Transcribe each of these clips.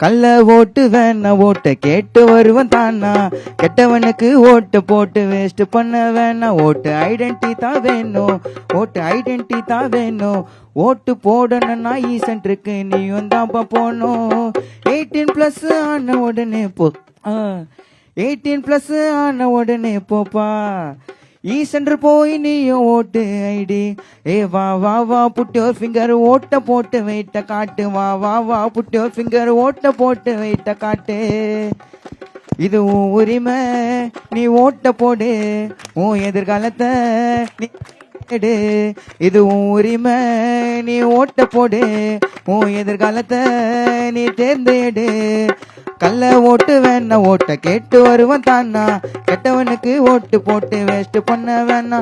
கள்ள ஓட்டு வேணா ஓட்ட கேட்டு வருவன் தானா, கெட்டவனுக்கு ஓட்டு போட்டு வேஸ்ட் பண்ண வேணா. ஓட்டு ஐடென்டி தான் வேணும், ஓட்டு ஐடென்டி தான் வேணும். ஓட்டு போடணும்னா சென்டருக்கு நீயும் தான் போகணும். 18+ ஆன உடனே போ, 18+ ஆன உடனே போப்பா. சென்டர் போய் நீயும் ஓட்டு ஐடி. வா வா வா புட் யோர் ஃபிங்கர், ஓட்ட போட்டு வெயிட்ட காட்டு. வா வா வா புட் யோர் ஃபிங்கர், ஓட்ட போட்டு வெயிட்ட காட்டு. இது உன் உரிமை, நீ ஓட்ட போடு, உன் எதிர்காலத்தை நீ எடு. இது உன் உரிமை, நீ ஓட்ட போடு, உன் எதிர்காலத்தை நீ தேர்ந்தெடு. கள்ள ஓட்டு வேணா ஓட்ட கேட்டு வருவன் தானா, கெட்டவனுக்கு ஓட்டு போட்டு வேஸ்ட் பண்ண வேணா.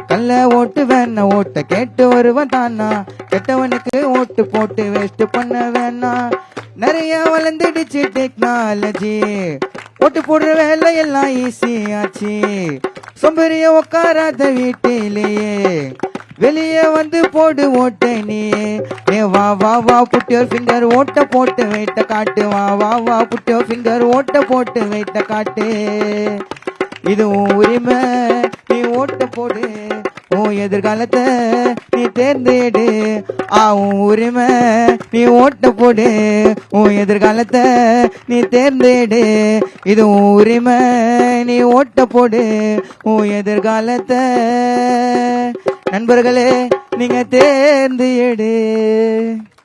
கள்ள ஓட்டு வேணா ஓட்ட கேட்டு வருவன் தானா, கெட்டவனுக்கு ஓட்டு போட்டு வேஸ்ட் பண்ண வேணா. நிறைய வளர்ந்துடுச்சு டெக்னாலஜி, ஓட்டு போடுற வேலை எல்லாம் ஈஸியாச்சு. சொம்பரிய உட்காராத வீட்டிலேயே வெளியே வந்து போடு ஓட்ட நீ. வா வா வா புட் யோர் ஃபிங்கர், ஓட்ட போட்டு வெயிட்ட காட்டு. வா வா வா புட் யோர் ஃபிங்கர், ஓட்ட போட்டு வெயிட்ட காட்டு. இது உன் உரிமை, நீ ஓட்ட போடு, உன் எதிர்காலத்தை நீ தேர்ந்தெடு. உன் உரிமை, நீ ஓட்ட போடு, உன் எதிர்காலத்தை நீ தேர்ந்தெடு. இது உன் உரிமை, நீ ஓட்ட போடு, உன் எதிர்காலத்தை நண்பர்களே நீங்க தேர்ந்து எடு.